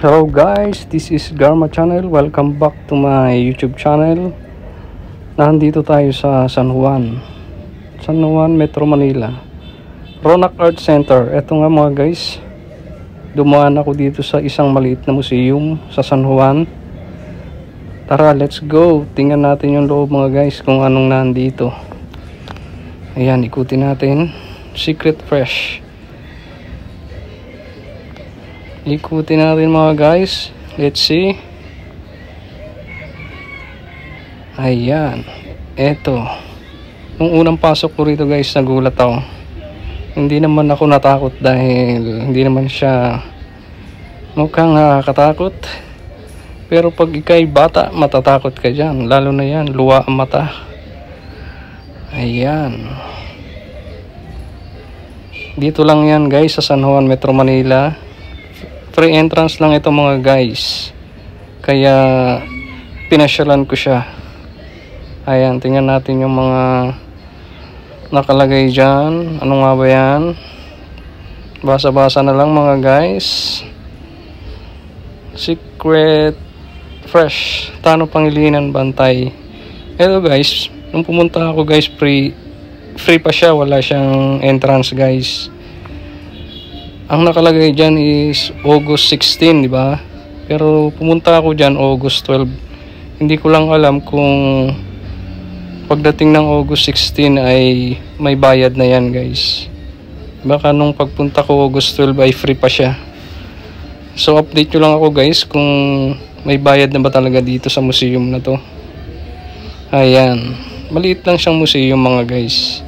Hello guys, this is Garma channel. Welcome back to my YouTube channel. Nandito tayo sa San Juan, Metro Manila, Ronak Art Center. Eto nga mga guys, dumaan ako dito sa isang maliit na museum sa San Juan. Tara, let's go. Tingnan natin yung loob mga guys kung anong nandito. Ayan, ikutin natin. Secret Fresh. Ikutin natin mga guys. Let's see. Ayan. Eto. Nung unang pasok ko rito guys, nagulat ako. Hindi naman ako natakot dahil hindi naman siya mukhang nakakatakot. Pero pag ikay bata, matatakot ka dyan. Lalo na yan, luwa ang mata. Ayan. Dito lang yan guys sa San Juan, Metro Manila. Free entrance lang ito mga guys, kaya pinasyalan ko siya. Ayan, tingnan natin yung mga nakalagay dyan. Ano nga ba yan? Basa-basa na lang mga guys. Secret Fresh, Tano Pangilinan Bantay. Hello guys, nung pumunta ako guys, free pa siya, wala siyang entrance guys. Ang nakalagay dyan is August 16, di ba? Pero pumunta ako dyan August 12. Hindi ko lang alam kung pagdating ng August 16 ay may bayad na yan guys. Baka nung pagpunta ko August 12 ay free pa siya. So update nyo lang ako guys kung may bayad na ba talaga dito sa museum na to. Ayan. Maliit lang siyang museum mga guys.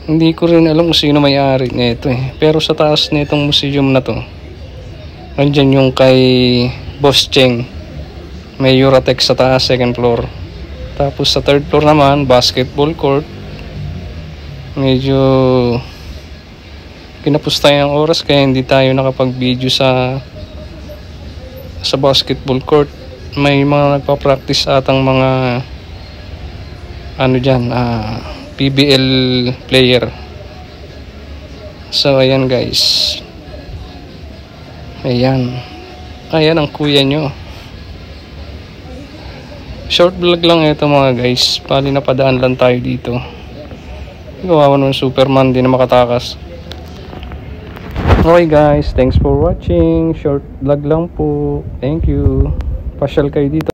Hindi ko rin alam kung sino may-ari nito eh. Pero sa taas nitong museum na to, andyan yung kay Boss Cheng. May Uratex sa taas, second floor. Tapos sa third floor naman, basketball court. Medyo kinapos tayo ng oras kaya hindi tayo nakapag-video sa basketball court. May mga nagpa-practice atang mga ano dyan, PBL player. So ayan guys. Ayan ang kuya nyo. Short vlog lang ito mga guys. Pali napadaan lang tayo dito. Gawa ng Superman, di na makatakas. Okay guys, thanks for watching. Short vlog lang po. Thank you. Pasyal kayo dito.